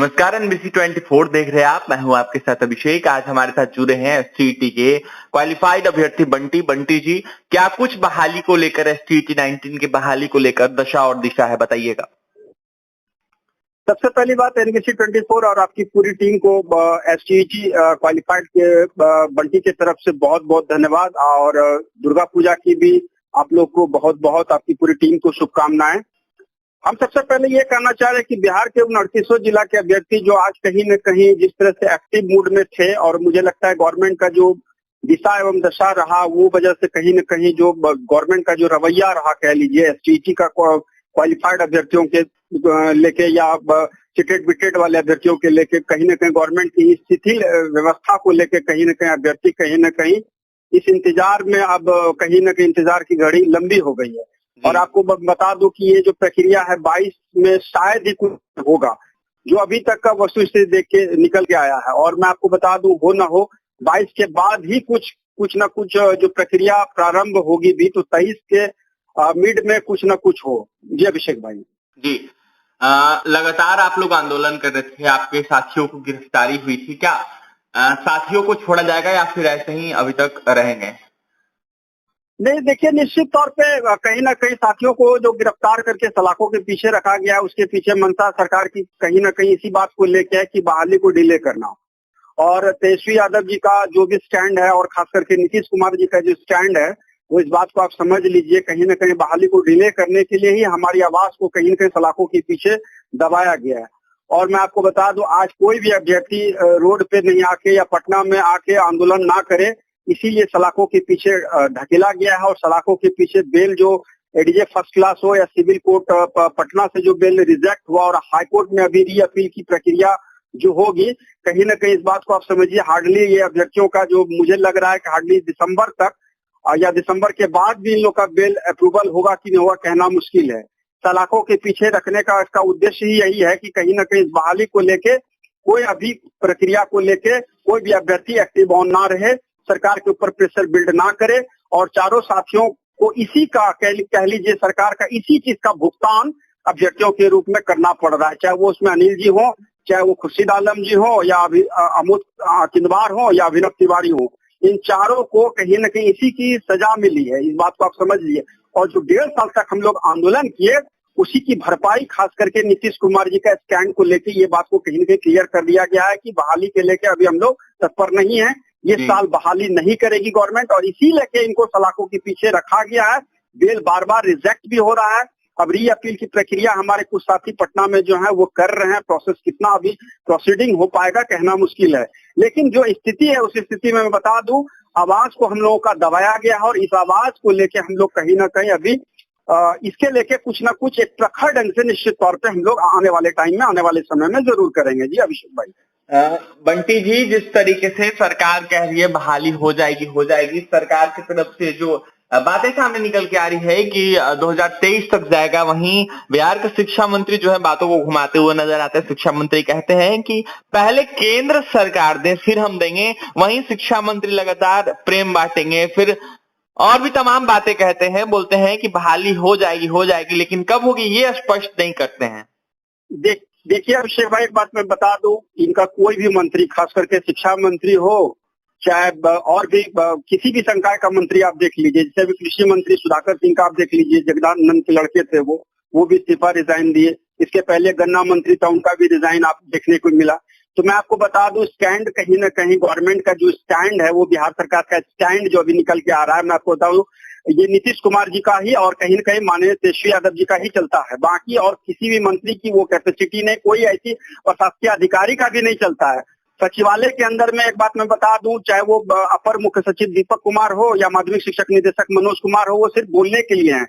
नमस्कार, एनबीसी 24 देख रहे हैं आप। मैं हूं आपके साथ अभिषेक। आज हमारे साथ जुड़े हैं एसटीईटी के क्वालिफाइड अभ्यर्थी बंटी जी। क्या कुछ बहाली को लेकर, एसटीईटी 19 की बहाली को लेकर दशा और दिशा है, बताइएगा। सबसे पहली बात एनबीसी 24 और आपकी पूरी टीम को एसटीईटी क्वालिफाइड के बंटी की तरफ से बहुत बहुत धन्यवाद। और दुर्गा पूजा की भी आप लोग को बहुत बहुत, आपकी पूरी टीम को शुभकामनाएं। हम सबसे पहले ये कहना चाह रहे हैं कि बिहार के 29 जिला के अभ्यर्थी जो आज कहीं न कहीं जिस तरह से एक्टिव मूड में थे, और मुझे लगता है गवर्नमेंट का जो दिशा एवं दशा रहा, वो वजह से कहीं न कहीं जो गवर्नमेंट का जो रवैया रहा, कह लीजिए एसटीईटी का क्वालिफाइड अभ्यर्थियों के लेके या चिटेड बिटेड वाले अभ्यर्थियों के लेके, कहीं न कहीं गवर्नमेंट की शिथिल व्यवस्था को लेके कहीं न कहीं अभ्यर्थी कहीं न कहीं इस इंतजार में, अब कहीं न कहीं इंतजार की घड़ी लंबी हो गई है। और आपको बता दूं कि ये जो प्रक्रिया है 22 में शायद ही कुछ होगा, जो अभी तक का वस्तुस्थिति देख के निकल के आया है। और मैं आपको बता दूं, हो ना हो 22 के बाद ही कुछ न कुछ जो प्रक्रिया प्रारंभ होगी भी, तो 23 के मिड में कुछ न कुछ हो। जी अभिषेक भाई जी, लगातार आप लोग आंदोलन कर रहे थे, आपके साथियों को गिरफ्तारी हुई थी। क्या साथियों को छोड़ा जाएगा या फिर ऐसे ही अभी तक रहेंगे? नहीं, देखिए निश्चित तौर पे कहीं ना कहीं साथियों को जो गिरफ्तार करके सलाखों के पीछे रखा गया है, उसके पीछे मंशा सरकार की कहीं ना कहीं इसी बात को लेके है कि बहाली को डिले करना। और तेजस्वी यादव जी का जो भी स्टैंड है, और खास करके नीतीश कुमार जी का जो स्टैंड है, वो इस बात को आप समझ लीजिए, कहीं ना कहीं बहाली को डिले करने के लिए ही हमारी आवाज को कहीं ना कहीं सलाखों के पीछे दबाया गया है। और मैं आपको बता दूं, आज कोई भी अभ्यर्थी रोड पे नहीं आके या पटना में आके आंदोलन ना करे, इसीलिए सलाखों के पीछे ढकेला गया है। और सलाखों के पीछे बेल जो एडीजे फर्स्ट क्लास हो या सिविल कोर्ट पटना से जो बेल रिजेक्ट हुआ, और हाई कोर्ट में अभी री अपील की प्रक्रिया जो होगी, कहीं ना कहीं इस बात को आप समझिए, हार्डली ये अभ्यर्थियों का जो मुझे लग रहा है कि हार्डली दिसंबर तक या दिसंबर के बाद भी इन लोग का बेल अप्रूवल होगा कि नहीं होगा, कहना मुश्किल है। सलाखों के पीछे रखने का इसका उद्देश्य ही यही है कि कहीं ना कहीं इस बहाली को लेके, कोई अभी प्रक्रिया को लेके कोई भी अभ्यर्थी एक्टिव ऑन ना रहे, सरकार के ऊपर प्रेशर बिल्ड ना करे, और चारों साथियों को इसी का कह लीजिए, सरकार का इसी चीज का भुगतान अभ्यर्थियों के रूप में करना पड़ रहा है। चाहे वो उसमें अनिल जी हो, चाहे वो खुर्शीद आलम जी हो, या अमोद किंदवार हो, या अभिनव तिवारी हो, इन चारों को कहीं न कहीं इसी की सजा मिली है। इस बात को आप समझ लीजिए। और जो 1.5 साल तक हम लोग आंदोलन किए, उसी की भरपाई खास करके नीतीश कुमार जी का स्टैंड को लेके ये बात को कहीं न कहीं क्लियर कर दिया गया है कि बहाली के लेके अभी हम लोग तत्पर नहीं है। ये साल बहाली नहीं करेगी गवर्नमेंट, और इसी लेके इनको सलाखों के पीछे रखा गया है। बेल बार बार रिजेक्ट भी हो रहा है। अब री अपील की प्रक्रिया हमारे कुछ साथी पटना में जो है वो कर रहे हैं। प्रोसेस कितना अभी प्रोसीडिंग हो पाएगा कहना मुश्किल है, लेकिन जो स्थिति है उस स्थिति में मैं बता दूं, आवाज को हम लोगों का दबाया गया है। और इस आवाज को लेके हम लोग कहीं ना कहीं अभी इसके लेके कुछ ना कुछ एक प्रखर ढंग से निश्चित तौर पे हम लोग आने वाले टाइम में, आने वाले समय में जरूर करेंगे। जी अभिषेक भाई। बंटी जी, जिस तरीके से सरकार कह रही है बहाली हो जाएगी, सरकार की तरफ से जो बातें सामने निकल के आ रही है कि 2023 तक जाएगा, वहीं बिहार के शिक्षा मंत्री जो है बातों को घुमाते हुए नजर आते हैं। शिक्षा मंत्री कहते हैं कि पहले केंद्र सरकार दे फिर हम देंगे, वहीं शिक्षा मंत्री लगातार प्रेम बांटेंगे, फिर और भी तमाम बातें कहते हैं, बोलते हैं कि बहाली हो जाएगी, लेकिन कब होगी ये स्पष्ट नहीं करते हैं। देखिए अभिषेक भाई, एक बात मैं बता दूं, इनका कोई भी मंत्री, खास करके शिक्षा मंत्री हो, चाहे और भी किसी भी संकाय का मंत्री आप देख लीजिए, जैसे भी कृषि मंत्री सुधाकर सिंह का आप देख लीजिए, जगदानंद के लड़के थे वो भी इस्तीफा रिजाइन दिए। इसके पहले गन्ना मंत्री था, उनका भी रिजाइन आप देखने को मिला। तो मैं आपको बता दूं, स्टैंड कहीं ना कहीं गवर्नमेंट का जो स्टैंड है, वो बिहार सरकार का स्टैंड जो अभी निकल के आ रहा है, मैं आपको बताऊं, ये नीतीश कुमार जी का ही और कहीं न कहीं माननीय तेजस्वी यादव जी का ही चलता है। बाकी और किसी भी मंत्री की वो कैपेसिटी नहीं, कोई ऐसी प्रशासकीय अधिकारी का भी नहीं चलता है। सचिवालय के अंदर में एक बात मैं बता दूं, चाहे वो अपर मुख्य सचिव दीपक कुमार हो या माध्यमिक शिक्षक निदेशक मनोज कुमार हो, वो सिर्फ बोलने के लिए हैं।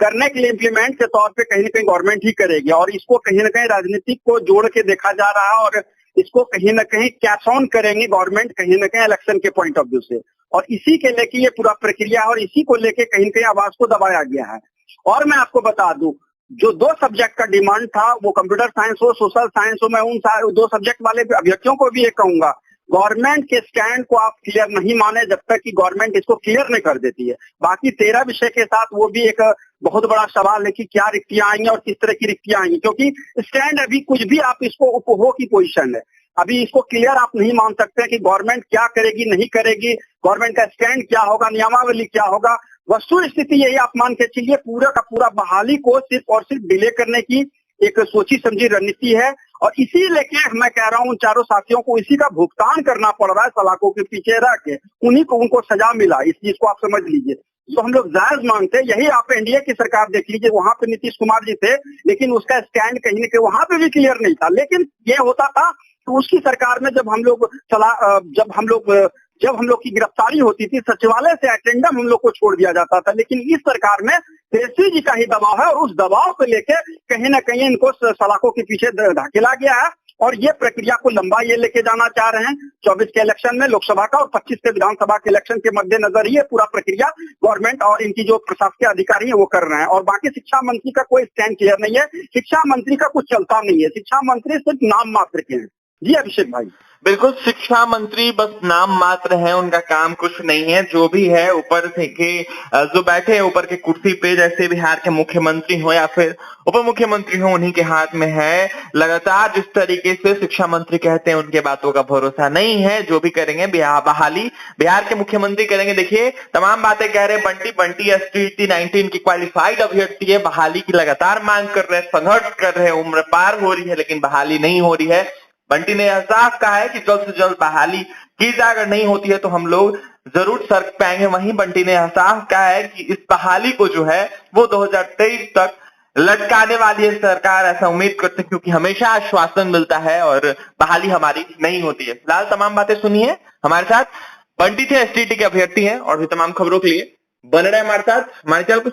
करने के लिए इम्प्लीमेंट के तौर पे कहीं न कहीं गवर्नमेंट ही करेगी। और इसको कहीं न कहीं राजनीतिक को जोड़ के देखा जा रहा है, और इसको कहीं न कहीं कैश ऑन करेंगी गवर्नमेंट कहीं न कहीं इलेक्शन के पॉइंट ऑफ व्यू से। और इसी के लेके ये पूरा प्रक्रिया है, और इसी को लेके कहीं न कहीं आवाज को दबाया गया है। और मैं आपको बता दूं, जो 2 सब्जेक्ट का डिमांड था, वो कंप्यूटर साइंस हो, सोशल साइंस हो, मैं उन 2 सब्जेक्ट वाले अभ्यर्थियों को भी ये कहूंगा गवर्नमेंट के स्टैंड को आप क्लियर नहीं माने जब तक कि गवर्नमेंट इसको क्लियर नहीं कर देती है। बाकी 13 विषय के साथ वो भी एक बहुत बड़ा सवाल है कि क्या रिक्तियां आएंगी और किस तरह की रिक्तियां आएंगी, क्योंकि स्टैंड अभी कुछ भी आप इसको उपभोग की पोजीशन है। अभी इसको क्लियर आप नहीं मान सकते कि गवर्नमेंट क्या करेगी नहीं करेगी, गवर्नमेंट का स्टैंड क्या होगा, नियमावली क्या होगा। वस्तु स्थिति यही आप मान के चलिए पूरा का पूरा बहाली को सिर्फ और सिर्फ डिले करने की एक सोची समझी रणनीति है, और इसी लेके मैं कह रहा हूँ उन चारों साथियों को इसी का भुगतान करना पड़ रहा है सलाखों के पीछे रह के। उन्हीं को उनको सजा मिला, इस चीज को आप समझ लीजिए। जो हम लोग जायज मांगते, यही आप एनडीए की सरकार देख लीजिए, वहां पे नीतीश कुमार जी थे, लेकिन उसका स्टैंड कहीं न कहीं वहां पे भी क्लियर नहीं था। लेकिन ये होता था तो उसकी सरकार में जब हम लोग की गिरफ्तारी होती थी, सचिवालय से अटेंडम हम लोग को छोड़ दिया जाता था। लेकिन इस सरकार में तेजस्वी जी का ही दबाव है, और उस दबाव को लेकर कहीं ना कहीं इनको सलाखों के पीछे धकेला गया है, और ये प्रक्रिया को लंबा ये लेके जाना चाह रहे हैं। 24 के इलेक्शन में लोकसभा का और 25 के विधानसभा के इलेक्शन के मद्देनजर ये पूरा प्रक्रिया गवर्नमेंट और इनकी जो प्रशासकीय अधिकारी है वो कर रहे हैं। और बाकी शिक्षा मंत्री का कोई स्टैंड क्लियर नहीं है, शिक्षा मंत्री का कुछ चलता नहीं है, शिक्षा मंत्री सिर्फ नाम मात्र के हैं। जी अभिषेक भाई। बिल्कुल, शिक्षा मंत्री बस नाम मात्र है, उनका काम कुछ नहीं है। जो भी है ऊपर से के जो बैठे हैं ऊपर के कुर्सी पे, जैसे बिहार के मुख्यमंत्री हो या फिर उप मुख्यमंत्री हो, उन्हीं के हाथ में है। लगातार जिस तरीके से शिक्षा मंत्री कहते हैं उनके बातों का भरोसा नहीं है। जो भी करेंगे बहाली बिहार के मुख्यमंत्री करेंगे। देखिए तमाम बातें कह रहे हैं बंटी एसटीटी 19 की क्वालिफाइड अभ्यर्थी है, बहाली की लगातार मांग कर रहे हैं, संघर्ष कर रहे हैं, उम्र पार हो रही है लेकिन बहाली नहीं हो रही है। बंटी ने साफ कहा है कि जल्द से जल्द बहाली की जाए, अगर नहीं होती है तो हम लोग जरूर सड़क पे आएंगे। वहीं बंटी ने साफ कहा है कि इस बहाली को जो है वो 2023 तक लटकाने वाली है सरकार, ऐसा उम्मीद करते हैं, क्योंकि हमेशा आश्वासन मिलता है और बहाली हमारी नहीं होती है। फिलहाल तमाम बातें सुनिए हमारे साथ। बंटी थे एसटीटी के अभ्यर्थी हैं, और भी तमाम खबरों के लिए बने रहे हमारे साथ, हमारे चैनल को